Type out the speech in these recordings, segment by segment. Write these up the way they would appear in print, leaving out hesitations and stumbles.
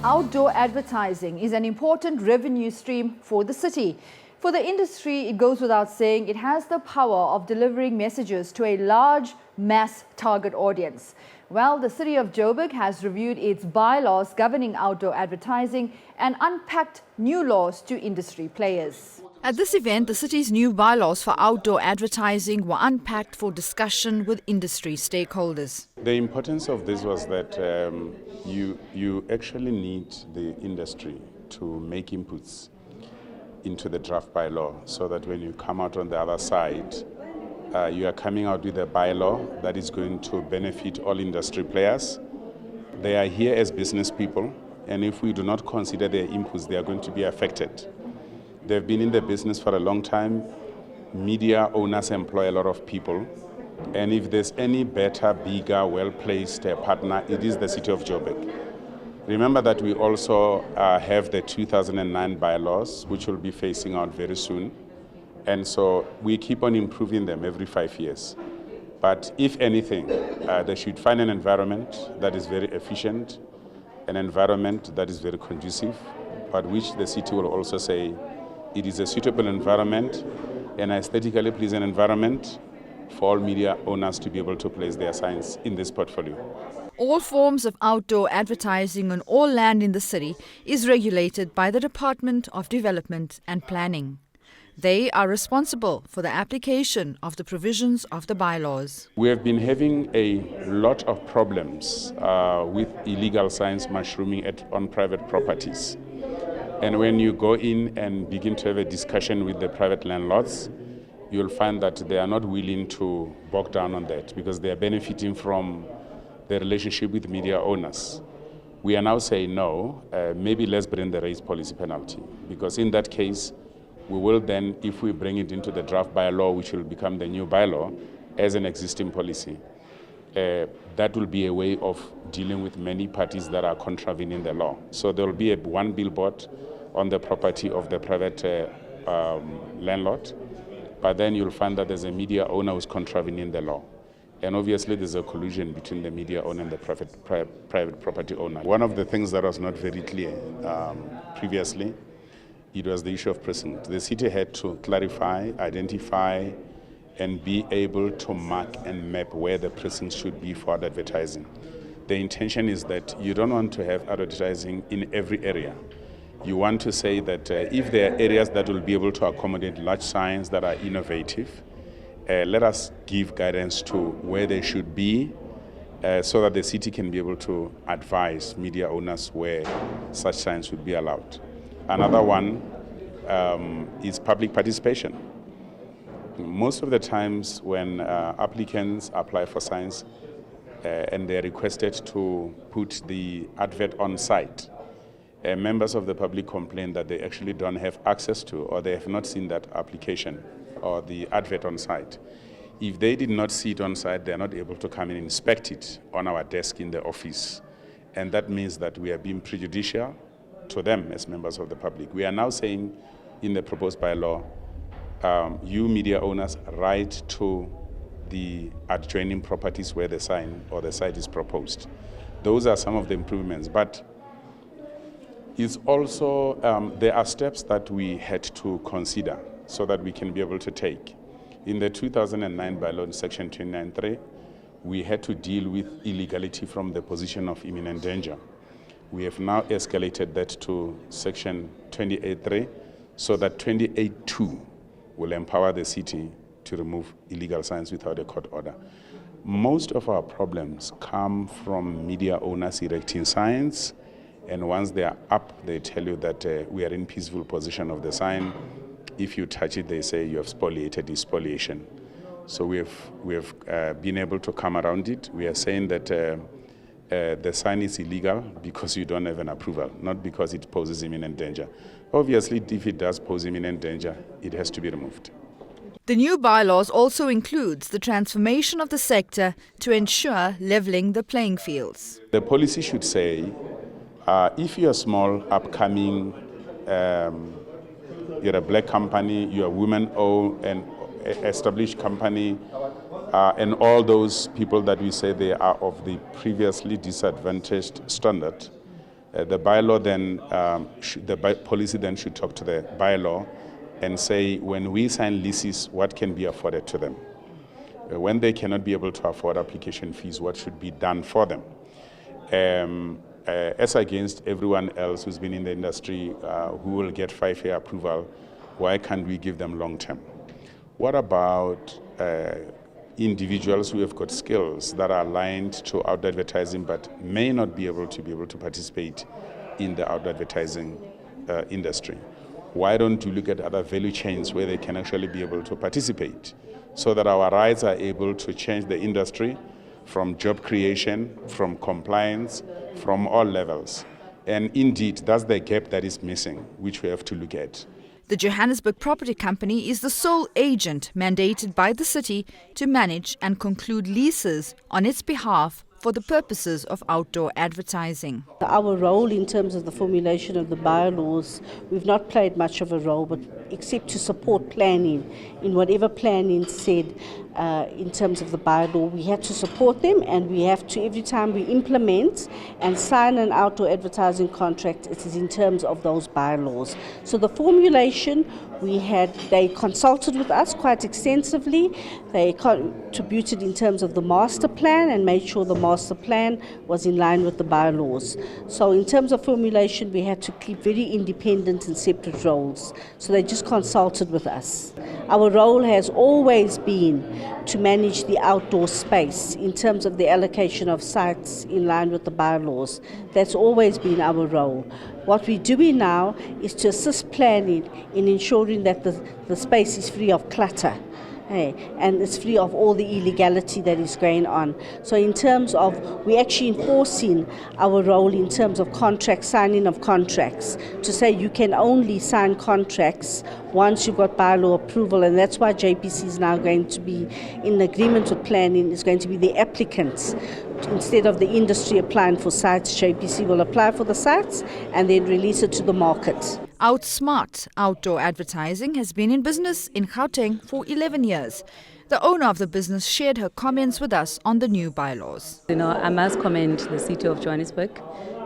Outdoor advertising is an important revenue stream for the city. For the industry, it goes without saying, it has the power of delivering messages to a large mass target audience. Well, the City of Joburg has reviewed its bylaws governing outdoor advertising and unpacked new laws to industry players. At this event, the city's new bylaws for outdoor advertising were unpacked for discussion with industry stakeholders. The importance of this was that you actually need the industry to make inputs into the draft bylaw so that when you come out on the other side, you are coming out with a bylaw that is going to benefit all industry players. They are here as business people, and if we do not consider their inputs, they are going to be affected. They've been in the business for a long time. Media owners employ a lot of people. And if there's any better, bigger, well-placed partner, it is the City of Joburg. Remember that we also have the 2009 bylaws, which will be phasing out very soon. And so we keep on improving them every 5 years. But if anything, they should find an environment that is very efficient, an environment that is very conducive, but which the city will also say it is a suitable environment, an aesthetically pleasing environment for all media owners to be able to place their signs in this portfolio. All forms of outdoor advertising on all land in the city is regulated by the Department of Development and Planning. They are responsible for the application of the provisions of the bylaws. We have been having a lot of problems with illegal signs mushrooming on private properties. And when you go in and begin to have a discussion with the private landlords, you'll find that they are not willing to bog down on that because they are benefiting from the relationship with media owners. We are now saying no, maybe let's bring the raise policy penalty, because in that case, we will then, if we bring it into the draft bylaw, which will become the new bylaw, as an existing policy, that will be a way of dealing with many parties that are contravening the law. So there will be one billboard on the property of the private landlord, but then you'll find that there's a media owner who's contravening the law. And obviously there's a collusion between the media owner and the private property owner. One of the things that was not very clear previously, it was the issue of precinct. The city had to clarify, identify, and be able to mark and map where the precincts should be for advertising. The intention is that you don't want to have advertising in every area. You want to say that if there are areas that will be able to accommodate large signs that are innovative, let us give guidance to where they should be so that the city can be able to advise media owners where such signs would be allowed. Another one is public participation. Most of the times when applicants apply for signs and they are requested to put the advert on site, members of the public complain that they actually don't have access to, or they have not seen that application or the advert on site. If they did not see it on site, they are not able to come and inspect it on our desk in the office. And that means that we are being prejudicial to them as members of the public. We are now saying in the proposed bylaw, you media owners write to the adjoining properties where the sign or the site is proposed. Those are some of the improvements, but it's also, there are steps that we had to consider so that we can be able to take. In the 2009 bylaw, in section 29.3, we had to deal with illegality from the position of imminent danger. We have now escalated that to section 28.3, so that 28.2 will empower the city to remove illegal signs without a court order. Most of our problems come from media owners erecting signs, and once they are up, they tell you that we are in peaceful possession of the sign. If you touch it, they say you have spoliated, is spoliation. So we have been able to come around it. We are saying that the sign is illegal because you don't have an approval, not because it poses imminent danger. Obviously, if it does pose imminent danger, it has to be removed. The new bylaws also includes the transformation of the sector to ensure levelling the playing fields. The policy should say, if you're a small, upcoming, you're a black company, you're a women-owned and established company, and all those people that we say they are of the previously disadvantaged standard, The bylaw then, policy then should talk to the bylaw and say, when we sign leases, what can be afforded to them? When they cannot be able to afford application fees, what should be done for them? As against everyone else who's been in the industry who will get 5-year approval, why can't we give them long-term? What about individuals who have got skills that are aligned to outdoor advertising but may not be able to participate in the outdoor advertising industry? Why don't you look at other value chains where they can actually be able to participate so that our rights are able to change the industry from job creation, from compliance, from all levels? And indeed, that's the gap that is missing, which we have to look at. The Johannesburg Property Company is the sole agent mandated by the city to manage and conclude leases on its behalf for the purposes of outdoor advertising. Our role in terms of the formulation of the bylaws, we've not played much of a role, but except to support planning. In whatever planning said in terms of the bylaw, we have to support them, and we have to, every time we implement and sign an outdoor advertising contract, it is in terms of those bylaws. So the formulation, they consulted with us quite extensively. They contributed in terms of the master plan and made sure the master plan was in line with the bylaws. So in terms of formulation, we had to keep very independent and separate roles. So they just consulted with us. Our role has always been to manage the outdoor space in terms of the allocation of sites in line with the bylaws. That's always been our role. What we're doing now is to assist planning in ensuring that the space is free of clutter. And it's free of all the illegality that is going on. So in terms of, we're actually enforcing our role in terms of signing of contracts, to say you can only sign contracts once you've got bylaw approval, and that's why JPC is now going to be in agreement with planning, is going to be the applicants. Instead of the industry applying for sites, JPC will apply for the sites and then release it to the market. Outsmart Outdoor Advertising has been in business in Gauteng for 11 years. The owner of the business shared her comments with us on the new bylaws. I must commend the City of Johannesburg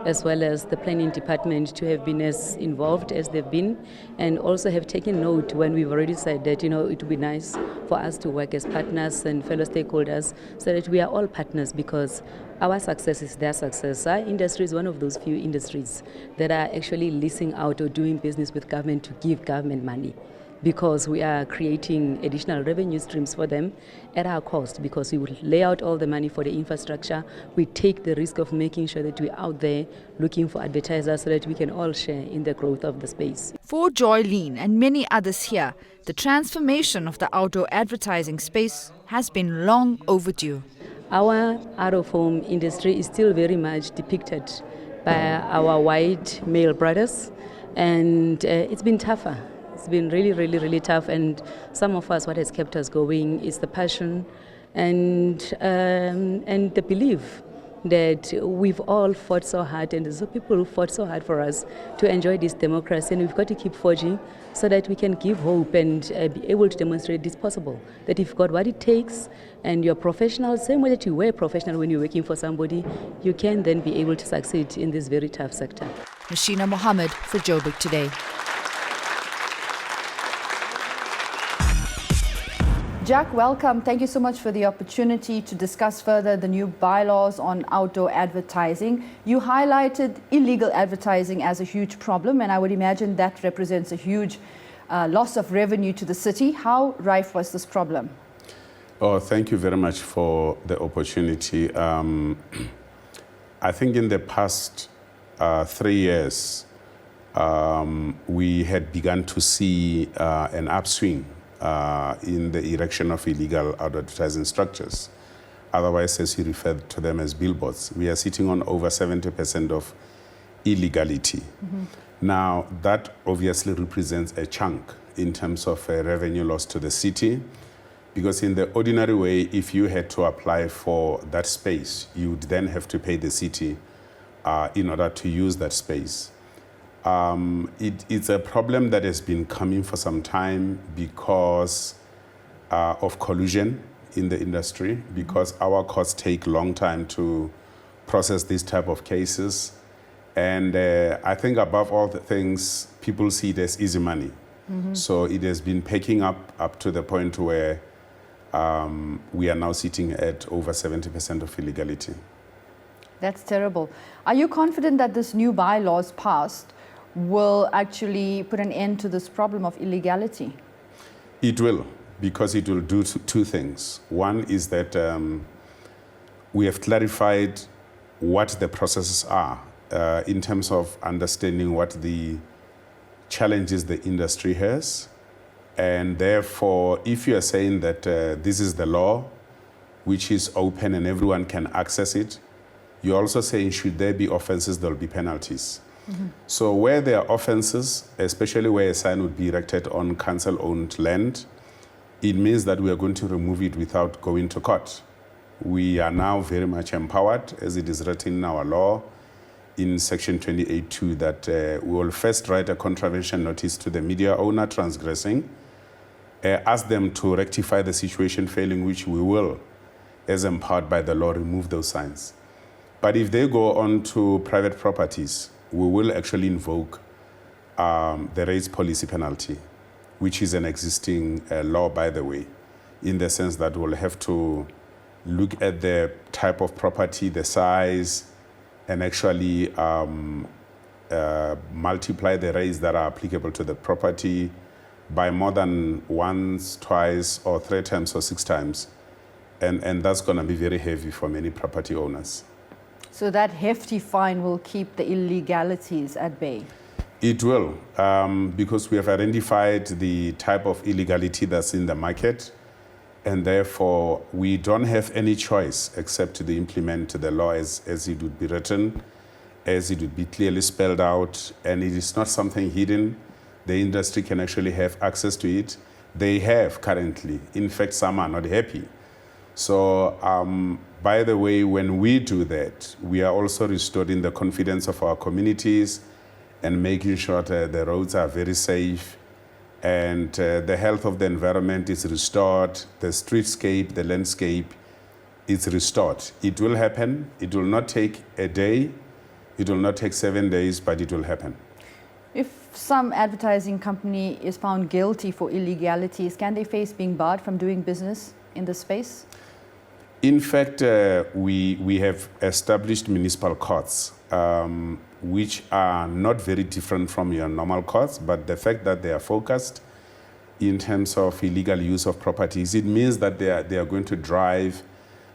as well as the planning department to have been as involved as they've been, and also have taken note when we've already said that it would be nice for us to work as partners and fellow stakeholders so that we are all partners, because our success is their success. Our industry is one of those few industries that are actually leasing out or doing business with government to give government money, because we are creating additional revenue streams for them at our cost, because we will lay out all the money for the infrastructure. We take the risk of making sure that we're out there looking for advertisers so that we can all share in the growth of the space. For Joylene and many others here, the transformation of the outdoor advertising space has been long overdue. Our out-of-home industry is still very much depicted by our white male brothers, and it's been tougher. It's been really, really, really tough, and some of us, what has kept us going is the passion and the belief that we've all fought so hard, and there's people who fought so hard for us to enjoy this democracy, and we've got to keep forging so that we can give hope and be able to demonstrate this possible, that if you've got what it takes and you're professional, same way that you were professional when you're working for somebody, you can then be able to succeed in this very tough sector. Nashina Mohammed for Joburg Today. Jack, welcome. Thank you so much for the opportunity to discuss further the new bylaws on outdoor advertising. You highlighted illegal advertising as a huge problem, and I would imagine that represents a huge loss of revenue to the city. How rife was this problem? Oh, thank you very much for the opportunity. I think in the past 3 years, we had begun to see an upswing in the erection of illegal outdoor advertising structures. Otherwise, as you referred to them as billboards, we are sitting on over 70% of illegality. Mm-hmm. Now, that obviously represents a chunk in terms of a revenue loss to the city, because in the ordinary way, if you had to apply for that space, you would then have to pay the city in order to use that space. It's a problem that has been coming for some time because of collusion in the industry, because our courts take a long time to process these type of cases, And I think above all the things, people see it as easy money. So it has been picking up to the point where we are now sitting at over 70% of illegality. That's terrible. Are you confident that this new bylaws passed will actually put an end to this problem of illegality? It will, because it will do two things. One is that we have clarified what the processes are in terms of understanding what the challenges the industry has. And therefore, if you are saying that this is the law, which is open and everyone can access it, you're also saying should there be offenses, there will be penalties. So where there are offenses, especially where a sign would be erected on council-owned land, it means that we are going to remove it without going to court. We are now very much empowered, as it is written in our law, in section 28.2, that we will first write a contravention notice to the media owner transgressing, ask them to rectify the situation, failing which we will, as empowered by the law, remove those signs. But if they go on to private properties, we will actually invoke the raise policy penalty, which is an existing law, by the way, in the sense that we'll have to look at the type of property, the size, and actually multiply the rates that are applicable to the property by more than once, twice, or 3 times, or 6 times. And that's going to be very heavy for many property owners. So that hefty fine will keep the illegalities at bay? It will, because we have identified the type of illegality that's in the market, and therefore we don't have any choice except to implement the law as it would be written, as it would be clearly spelled out, and it is not something hidden. The industry can actually have access to it. They have currently. In fact, some are not happy. So, by the way, when we do that, we are also restoring the confidence of our communities and making sure that the roads are very safe, and the health of the environment is restored, the streetscape, the landscape is restored. It will happen. It will not take a day. It will not take 7 days, but it will happen. If some advertising company is found guilty for illegalities, can they face being barred from doing business in the space? In fact, we have established municipal courts, which are not very different from your normal courts, but the fact that they are focused in terms of illegal use of properties, it means that they are going to drive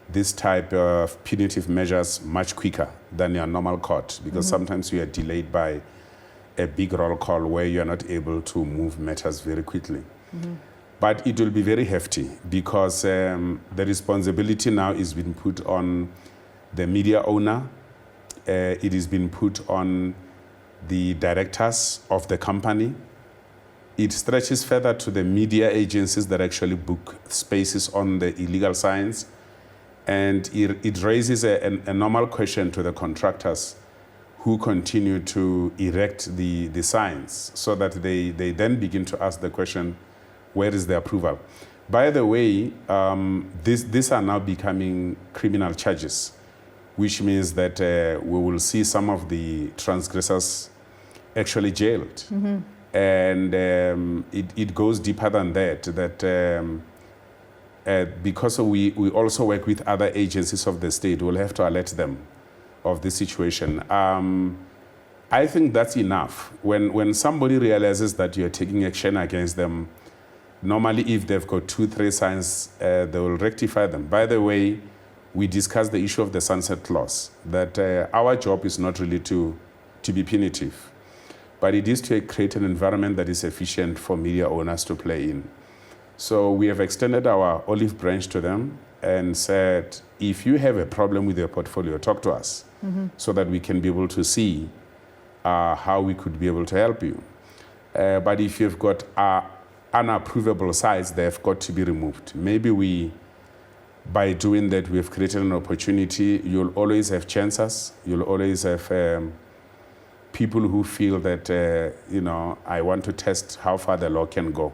this type of punitive measures much quicker than your normal court, because sometimes you are delayed by a big roll call where you are not able to move matters very quickly. But it will be very hefty, because the responsibility now is being put on the media owner. It is being put on the directors of the company. It stretches further to the media agencies that actually book spaces on the illegal signs. And it raises a normal question to the contractors who continue to erect the signs, so that they then begin to ask the question, where is the approval? By the way, these are now becoming criminal charges, which means that we will see some of the transgressors actually jailed. And it goes deeper than that, because we also work with other agencies of the state, we'll have to alert them of this situation. I think that's enough. When somebody realizes that you're taking action against them, normally if they've got 2-3 signs, they will rectify them. By the way, we discussed the issue of the sunset clause, that our job is not really to be punitive, but it is to create an environment that is efficient for media owners to play in. So we have extended our olive branch to them and said, if you have a problem with your portfolio, talk to us, so that we can be able to see how we could be able to help you. But if you've got unapprovable sites, they have got to be removed. Maybe by doing that, we've created an opportunity. You'll always have chances. You'll always have people who feel that, I want to test how far the law can go.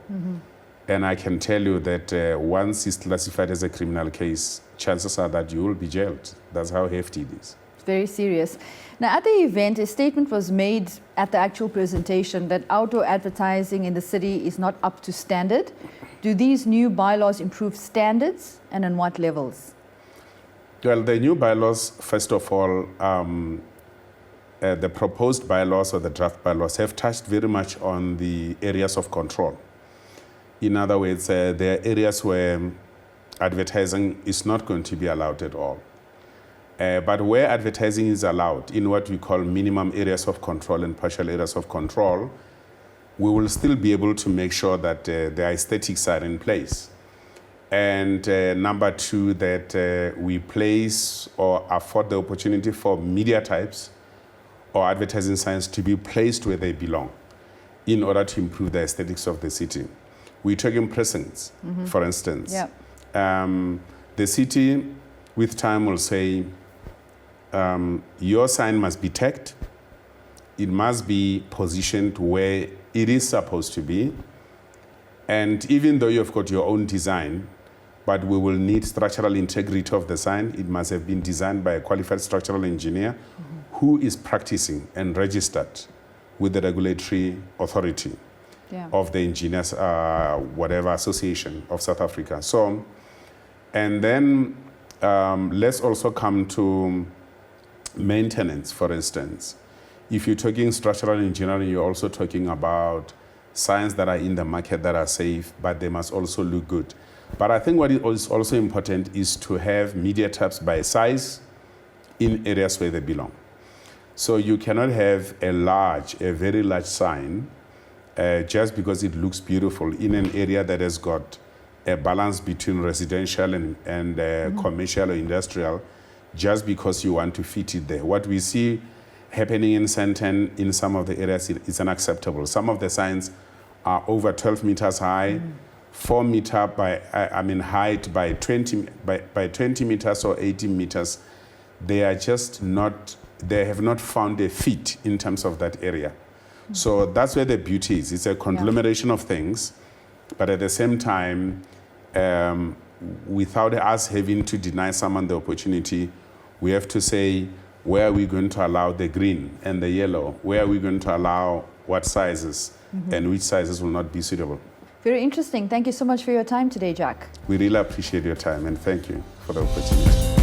And I can tell you that once it's classified as a criminal case, chances are that you will be jailed. That's how hefty it is. It's very serious. Now, at the event, a statement was made at the actual presentation that outdoor advertising in the city is not up to standard. Do these new bylaws improve standards, and on what levels? Well, the new bylaws, first of all, the proposed bylaws or the draft bylaws have touched very much on the areas of control. In other words, there are areas where advertising is not going to be allowed at all. But where advertising is allowed, in what we call minimum areas of control and partial areas of control, we will still be able to make sure that the aesthetics are in place. And number two, that we place or afford the opportunity for media types or advertising signs to be placed where they belong in order to improve the aesthetics of the city. We're talking precincts, for instance. Yep. The city, with time, will say, your sign must be tagged. It must be positioned where it is supposed to be. And even though you've got your own design, but we will need structural integrity of the sign. It must have been designed by a qualified structural engineer who is practicing and registered with the regulatory authority of the engineers, whatever association of South Africa. So, and then let's also come to maintenance, for instance. If you're talking structural engineering, you're also talking about signs that are in the market that are safe, but they must also look good. But I think what is also important is to have media types by size in areas where they belong. So you cannot have a very large sign just because it looks beautiful in an area that has got a balance between residential and commercial or industrial, just because you want to fit it there. What we see happening in Sandton in some of the areas is unacceptable. Some of the signs are over 12 meters high, 4 meter by, height by 20 meters or 18 meters. They are just not, they have not found a fit in terms of that area. So that's where the beauty is. It's a conglomeration of things, but at the same time, without us having to deny someone the opportunity, we have to say, where are we going to allow the green and the yellow? Where are we going to allow what sizes and which sizes will not be suitable? Very interesting. Thank you so much for your time today, Jack. We really appreciate your time and thank you for the opportunity.